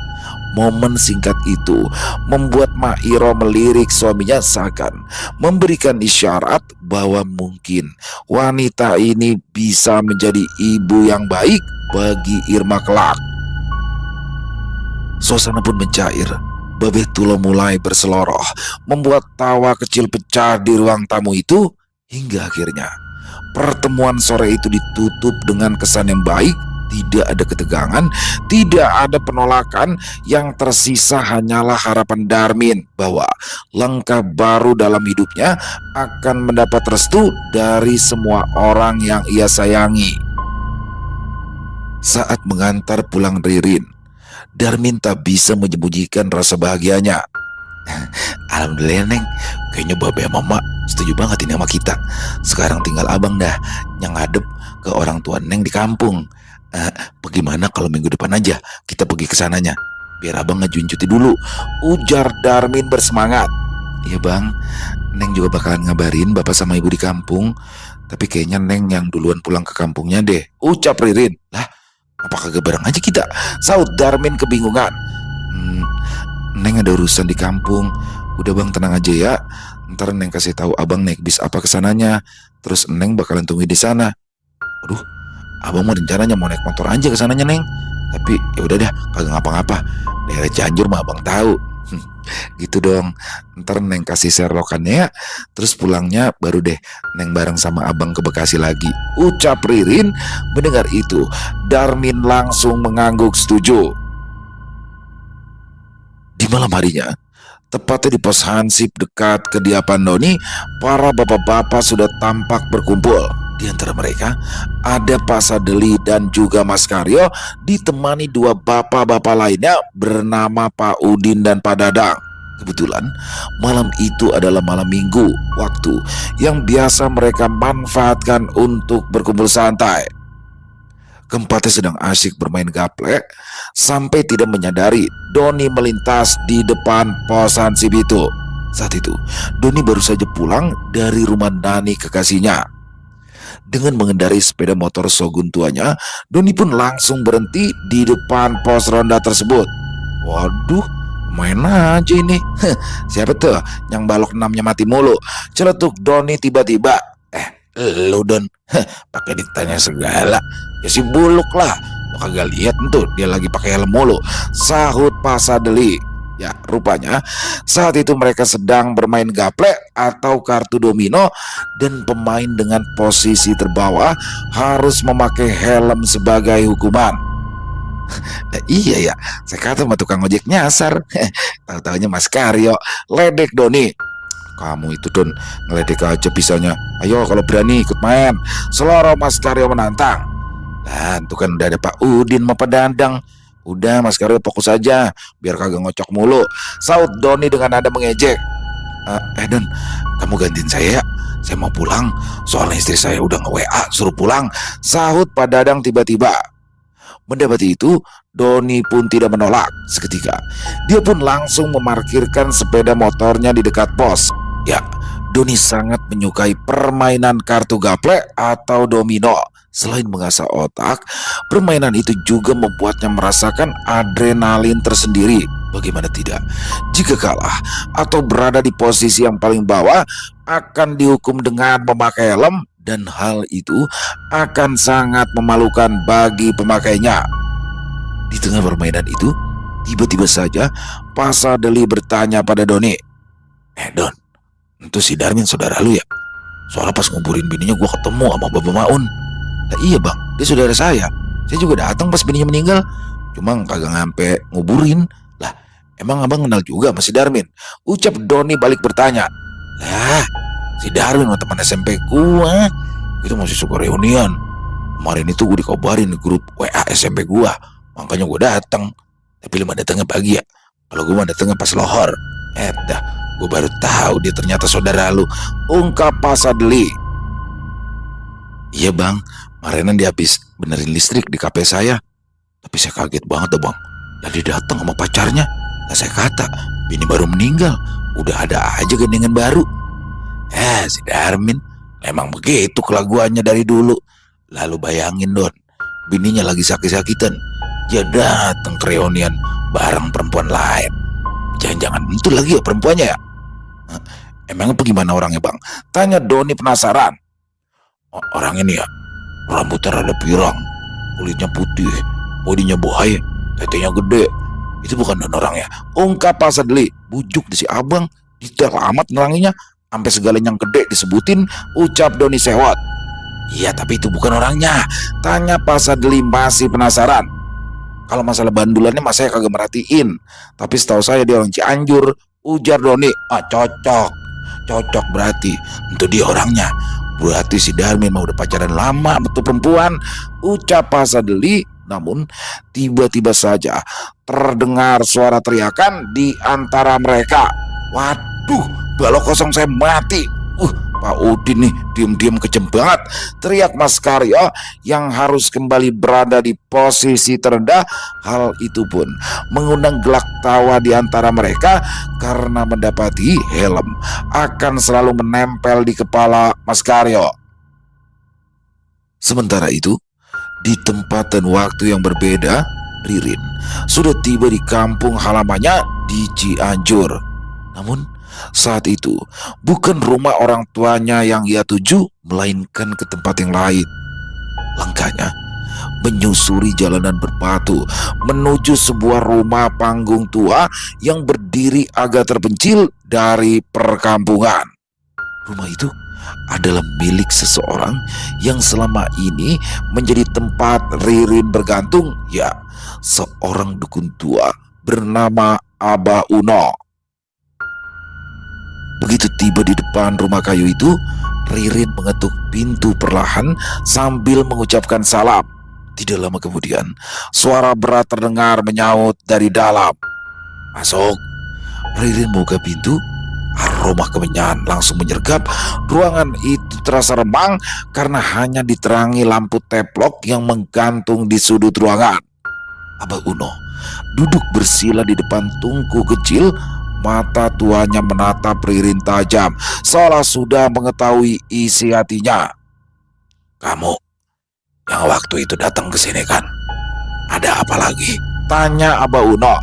momen singkat itu membuat Mairo melirik suaminya seakan memberikan isyarat bahwa mungkin wanita ini bisa menjadi ibu yang baik bagi Irma kelak. Suasana pun mencair. Babe Tulo mulai berseloroh, membuat tawa kecil pecah di ruang tamu itu, hingga akhirnya pertemuan sore itu ditutup dengan kesan yang baik. Tidak ada ketegangan, tidak ada penolakan. Yang tersisa hanyalah harapan Darmin bahwa langkah baru dalam hidupnya akan mendapat restu dari semua orang yang ia sayangi. Saat mengantar pulang Ririn, Darmin tak bisa menyembunyikan rasa bahagianya. "Alhamdulillah Neng, kayaknya Babe sama Mak setuju banget ini sama kita. Sekarang tinggal abang dah yang ngadep ke orang tua Neng di kampung. Bagaimana kalau minggu depan aja kita pergi ke sananya? Biar abang ngajuin cuti dulu," ujar Darmin bersemangat. "Iya bang, Neng juga bakalan ngabarin bapak sama ibu di kampung. Tapi kayaknya Neng yang duluan pulang ke kampungnya deh," ucap Ririn. "Lah, apa kagak bareng aja kita?" saut Darmin kebingungan. "Neng ada urusan di kampung. Udah bang, tenang aja ya. Ntar Neng kasih tahu abang naik bis apa kesananya. Terus Neng bakalan tunggu di sana." "Aduh, abang mau rencananya mau naik motor aja kesananya Neng. Tapi ya udah dah, kagak ngapa-ngapa. Daerah Cianjur mah abang tahu." "Gitu dong. Ntar Neng kasih share lokannya ya. Terus pulangnya baru deh Neng bareng sama abang ke Bekasi lagi," ucap Ririn. Mendengar itu, Darmin langsung mengangguk setuju. Di malam harinya, tepatnya di pos Hansip dekat kediaman Doni, para bapak-bapak sudah tampak berkumpul. Di antara mereka ada Pak Sadeli dan juga Mas Karyo, ditemani dua bapak-bapak lainnya bernama Pak Udin dan Pak Dadang. Kebetulan malam itu adalah malam minggu, waktu yang biasa mereka manfaatkan untuk berkumpul santai. Keempatnya sedang asyik bermain gaplek sampai tidak menyadari Doni melintas di depan pos Hansip itu. Saat itu Doni baru saja pulang dari rumah Nani kekasihnya. Dengan mengendari sepeda motor Shogun tuanya, Doni pun langsung berhenti di depan pos ronda tersebut. "Waduh, main aja ini. Siapa tuh yang balok 6-nya mati mulu?" celetuk Doni tiba-tiba. "Lu Don, pakai ditanya segala. Ya si Buluk lah, lo kagak lihat tuh dia lagi pakai helm mulu," sahut Pak Sadeli. Ya, rupanya saat itu mereka sedang bermain gaplek atau kartu domino, dan pemain dengan posisi terbawah harus memakai helm sebagai hukuman. "Iya ya, saya kata sama tukang ojek nyasar." Tahu-taunya Mas Karyo ledek Doni. Kamu itu Don, ngeledek aja bisanya. Ayo kalau berani ikut main. Seloro Mas Karyo menantang. Nah itu kan udah ada Pak Udin sama Pak Dandang. Udah Mas Karyo fokus aja, biar kagak ngocok mulu, saut Doni dengan nada mengejek. Don, kamu gantiin saya ya. Saya mau pulang, soalnya istri saya udah nge-WA suruh pulang, sahut Pak Dadang tiba-tiba. Mendapati itu, Doni pun tidak menolak. Seketika, dia pun langsung memarkirkan sepeda motornya di dekat pos. Ya, Doni sangat menyukai permainan kartu gaplek atau domino. Selain mengasah otak, permainan itu juga membuatnya merasakan adrenalin tersendiri. Bagaimana tidak? Jika kalah atau berada di posisi yang paling bawah, akan dihukum dengan memakai helm, dan hal itu akan sangat memalukan bagi pemakainya. Di tengah permainan itu, tiba-tiba saja Pak Sadeli bertanya pada Doni, Don, itu si Darmin saudara lu ya? Soalnya pas nguburin bininya gue ketemu sama Baba Maun. Lah iya bang, dia saudara saya. Saya juga datang pas bininya meninggal, cuma kagak ngampe nguburin. Lah emang abang kenal juga sama si Darmin? Ucap Doni balik bertanya. Lah si Darmin sama teman SMP gua, itu masih suka reunian. Kemarin itu gue dikabarin di grup WA SMP gua, makanya gue datang. Tapi lu mah datangnya pagi ya, kalau gue mah datangnya pas lohor. Dah, gue baru tahu dia ternyata saudara lu, ungkap Pak Sadli. Iya bang, kemarinan dia habis benerin listrik di kafe saya. Tapi saya kaget banget bang, dan dia datang sama pacarnya. Nah saya kata, bini baru meninggal, udah ada aja gandengan baru. Si Darmin memang begitu kelakuannya dari dulu. Lalu bayangin Don, bininya lagi sakit-sakitan, dia datang ke reunian bareng perempuan lain. Jangan-jangan itu lagi ya perempuannya ya? Emangnya bagaimana orangnya bang? Tanya Doni penasaran. Orang ini ya, rambutnya rada pirang, kulitnya putih, bodinya buaya, tetenya gede. Itu bukan Don orangnya, ungkap Pak Sadli. Bujuk di si abang, detail amat neranginya, sampai segala yang gede disebutin, ucap Doni sewot. Iya tapi itu bukan orangnya, tanya Pak Sadli masih penasaran. Kalau masalah bandulannya mas saya kagak merhatiin, tapi setahu saya dia orang Cianjur, ujar Doni. Cocok berarti, itu dia orangnya. Berarti si Darmin mau udah pacaran lama betul perempuan, ucap Pak Sadli. Namun tiba-tiba saja terdengar suara teriakan di antara mereka. Waduh, balok kosong saya mati. Pak Udin nih diam-diam kejem banget, teriak Mas Karyo yang harus kembali berada di posisi terendah. Hal itu pun mengundang gelak tawa di antara mereka karena mendapati helm akan selalu menempel di kepala Mas Karyo. Sementara itu, di tempat dan waktu yang berbeda, Ririn sudah tiba di kampung halamannya di Cianjur. Namun saat itu bukan rumah orang tuanya yang ia tuju, melainkan ke tempat yang lain. Langkahnya menyusuri jalanan berbatu menuju sebuah rumah panggung tua yang berdiri agak terpencil dari perkampungan. Rumah itu adalah milik seseorang yang selama ini menjadi tempat Ririn bergantung, ya, seorang dukun tua bernama Abah Uno. Begitu tiba di depan rumah kayu itu, Ririn mengetuk pintu perlahan sambil mengucapkan salam. Tidak lama kemudian, suara berat terdengar menyaut dari dalam. Masuk. Ririn membuka pintu. Aroma kemenyan langsung menyergap. Ruangan itu terasa remang karena hanya diterangi lampu teplok yang menggantung di sudut ruangan. Abah Uno duduk bersila di depan tungku kecil. Mata tuanya menatap Ririn tajam, seolah sudah mengetahui isi hatinya. Kamu yang waktu itu datang ke sini kan? Ada apa lagi? Tanya Abah Uno.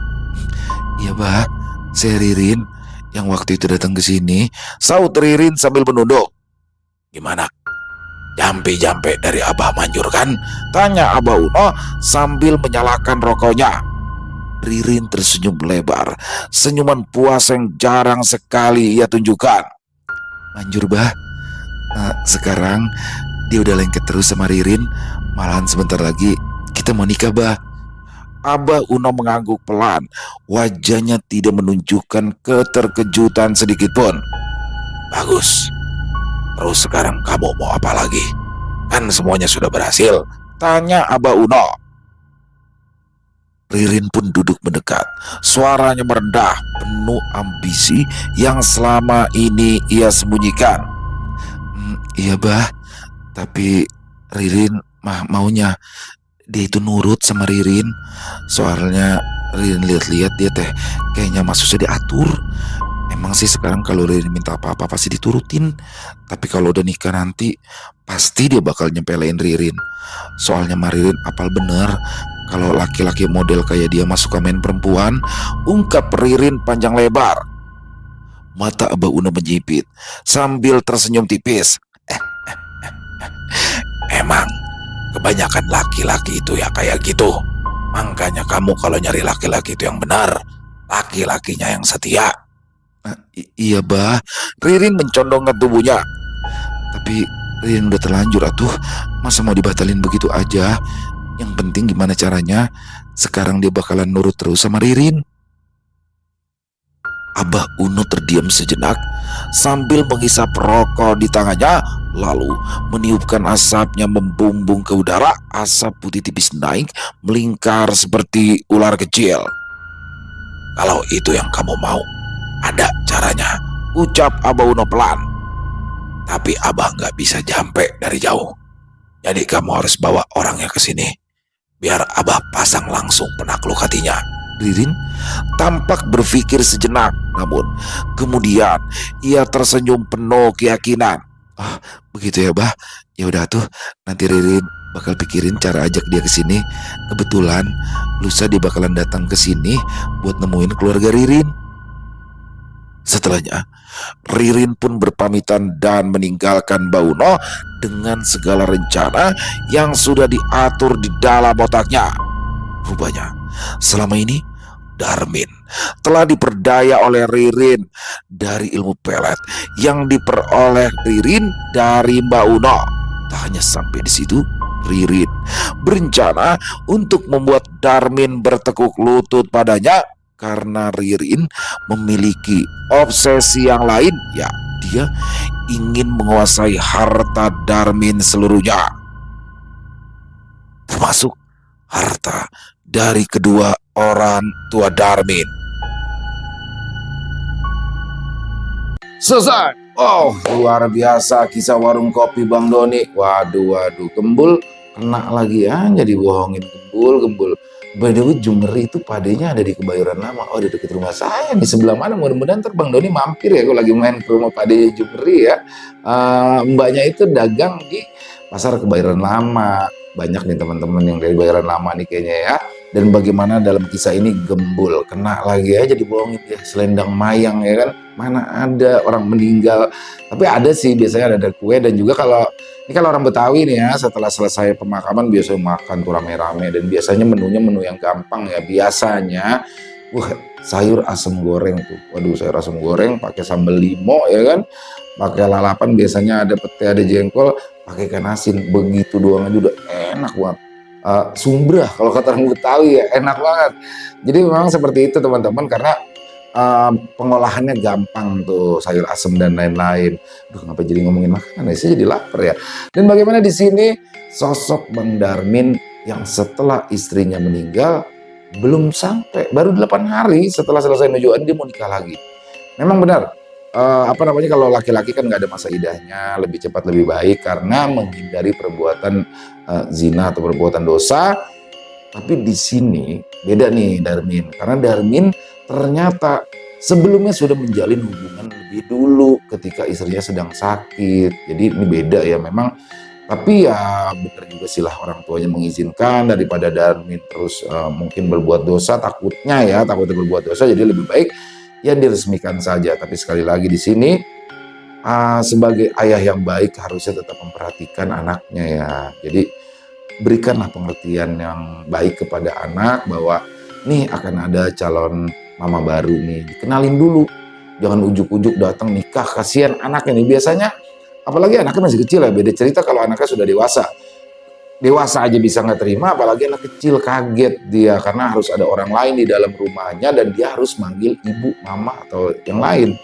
Iya bah, saya Ririn yang waktu itu datang ke sini, saut Ririn sambil menunduk. Gimana? Jampe-jampe dari Abah manjur kan? Tanya Abah Uno sambil menyalakan rokoknya. Ririn tersenyum lebar, senyuman puas yang jarang sekali ia tunjukkan. Manjur bah, sekarang dia udah lengket terus sama Ririn. Malahan sebentar lagi kita mau nikah bah. Abah Uno mengangguk pelan, wajahnya tidak menunjukkan keterkejutan sedikit pun. Bagus. Terus sekarang kamu mau apa lagi? Kan semuanya sudah berhasil. Tanya Abah Uno. Ririn pun duduk mendekat. Suaranya merendah, penuh ambisi yang selama ini ia sembunyikan. Iya bah, tapi Ririn maunya dia itu nurut sama Ririn. Soalnya Ririn lihat-lihat dia teh kayaknya mah susah diatur. Emang sih sekarang kalau Ririn minta apa-apa pasti diturutin. Tapi kalau udah nikah nanti pasti dia bakal nyempelein Ririn. Soalnya mah Ririn apal bener kalau laki-laki model kayak dia masuk ke main perempuan. Ungkap Ririn panjang lebar. Mata Abah Uno menyipit sambil tersenyum tipis. Emang kebanyakan laki-laki itu ya kayak gitu. Makanya kamu kalau nyari laki-laki itu yang benar, laki-lakinya yang setia. Iya bah, Ririn mencondongkan tubuhnya. Tapi Ririn udah terlanjur atuh, masa mau dibatalin begitu aja? Yang penting gimana caranya, sekarang dia bakalan nurut terus sama Ririn. Abah Uno terdiam sejenak sambil menghisap rokok di tangannya, lalu meniupkan asapnya membumbung ke udara. Asap putih tipis naik melingkar seperti ular kecil. Kalau itu yang kamu mau, ada caranya, ucap Abah Uno pelan. Tapi Abah nggak bisa nyampe dari jauh. Jadi kamu harus bawa orangnya ke sini, biar Abah pasang langsung penakluk hatinya. Ririn tampak berpikir sejenak, namun kemudian ia tersenyum penuh keyakinan. Ah, begitu ya, Bah. Ya udah tuh, nanti Ririn bakal pikirin cara ajak dia ke sini. Kebetulan lusa dia bakalan datang ke sini buat nemuin keluarga Ririn. Setelahnya, Ririn pun berpamitan dan meninggalkan Mbah Uno dengan segala rencana yang sudah diatur di dalam otaknya. Rupanya, selama ini Darmin telah diperdaya oleh Ririn dari ilmu pelet yang diperoleh Ririn dari Mbah Uno. Tak hanya sampai di situ, Ririn berencana untuk membuat Darmin bertekuk lutut padanya karena Ririn memiliki obsesi yang lain, ya dia ingin menguasai harta Darmin seluruhnya, termasuk harta dari kedua orang tua Darmin. Selesai. Oh, luar biasa kisah warung kopi Bang Doni. Waduh, Gembul kena lagi aja dibohongin. Gembul. By the way, Jumeri itu padenya ada di Kebayoran Lama. Oh, di dekat rumah saya. Di sebelah mana? Mudah-mudahan ntar Bang Doni mampir ya kalau lagi main ke rumah pade Jumeri ya. Mbaknya itu dagang di pasar Kebayoran Lama. Banyak nih teman-teman yang dari Kebayoran Lama nih kayaknya ya. Dan bagaimana dalam kisah ini Gembul kena lagi aja dibohongin ya, selendang mayang ya kan, mana ada orang meninggal. Tapi ada sih biasanya ada kue. Dan juga kalau ini kalau orang Betawi nih ya, setelah selesai pemakaman biasanya makan tuh rame-rame. Dan biasanya menunya menu yang gampang ya, biasanya sayur asam goreng tuh. Waduh, sayur asam goreng pakai sambal limo ya kan, pakai lalapan, biasanya ada pete, ada jengkol, pakai ikan asin. Begitu doang aja udah enak banget. Sumbrah kalau kata orang Betawi ya, enak banget. Jadi memang seperti itu teman-teman, karena pengolahannya gampang tuh, sayur asem dan lain-lain. Duh, kenapa jadi ngomongin makanan ya? Saya jadi lapar ya. Dan bagaimana di sini sosok Bang Darmin yang setelah istrinya meninggal belum sampai, baru 8 hari setelah selesai nujuan dia mau nikah lagi. Memang benar, kalau laki-laki kan nggak ada masa idahnya, lebih cepat lebih baik karena menghindari perbuatan zina atau perbuatan dosa. Tapi di sini beda nih Darmin, karena Darmin ternyata sebelumnya sudah menjalin hubungan lebih dulu ketika istrinya sedang sakit. Jadi ini beda ya memang. Tapi ya benar juga sih lah, orang tuanya mengizinkan daripada Darmin terus mungkin berbuat dosa, takutnya berbuat dosa, jadi lebih baik ya diresmikan saja. Tapi sekali lagi di sini sebagai ayah yang baik harusnya tetap memperhatikan anaknya ya. Jadi berikanlah pengertian yang baik kepada anak bahwa nih akan ada calon mama baru nih, dikenalin dulu. Jangan ujuk-ujuk datang nikah, kasihan anaknya nih. Biasanya apalagi anaknya masih kecil ya, beda cerita kalau anaknya sudah dewasa. Dewasa aja bisa nggak terima, apalagi anak kecil, kaget dia karena harus ada orang lain di dalam rumahnya dan dia harus manggil ibu, mama atau yang lain.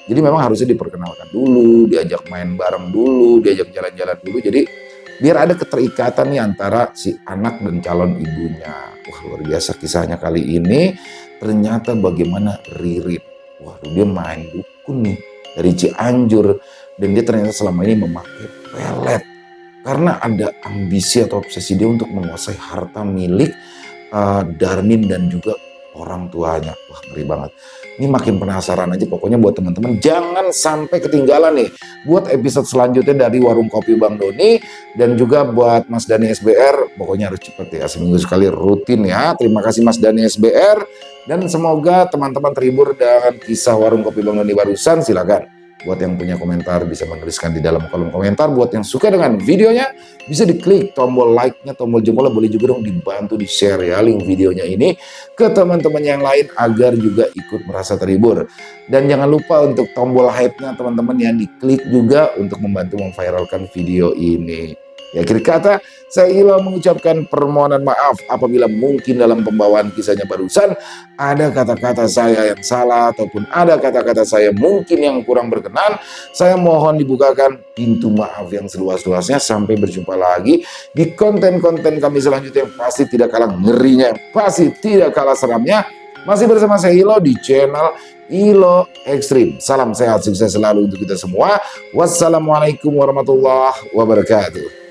Jadi memang harusnya diperkenalkan dulu, diajak main bareng dulu, diajak jalan-jalan dulu. Jadi biar ada keterikatan nih antara si anak dan calon ibunya. Wah, luar biasa kisahnya kali ini. Ternyata bagaimana Ririn. Wah, dia main dukun nih dari Cianjur. Dan dia ternyata selama ini memakai pelet. Karena ada ambisi atau obsesi dia untuk menguasai harta milik Darmin dan juga orang tuanya. Wah, ngeri banget. Ini makin penasaran aja pokoknya buat teman-teman. Jangan sampai ketinggalan nih buat episode selanjutnya dari Warung Kopi Bang Doni. Dan juga buat Mas Dani SBR, pokoknya harus cepet ya, seminggu sekali rutin ya. Terima kasih Mas Dani SBR. Dan semoga teman-teman terhibur dengan kisah Warung Kopi Bang Doni barusan. Silakan. Buat yang punya komentar bisa menuliskan di dalam kolom komentar. Buat yang suka dengan videonya bisa diklik tombol like-nya, tombol jempolnya, boleh juga dong dibantu di-share ya link videonya ini ke teman-teman yang lain agar juga ikut merasa terhibur. Dan jangan lupa untuk tombol hype-nya teman-teman yang diklik juga untuk membantu memviralkan video ini. Ya, akhir kata, saya Ilo mengucapkan permohonan maaf apabila mungkin dalam pembawaan kisahnya barusan ada kata-kata saya yang salah ataupun ada kata-kata saya mungkin yang kurang berkenan. Saya mohon dibukakan pintu maaf yang seluas-luasnya. Sampai berjumpa lagi di konten-konten kami selanjutnya yang pasti tidak kalah ngerinya, yang pasti tidak kalah seramnya. Masih bersama saya Ilo di channel Ilo Ekstrim. Salam sehat, sukses selalu untuk kita semua. Wassalamualaikum warahmatullahi wabarakatuh.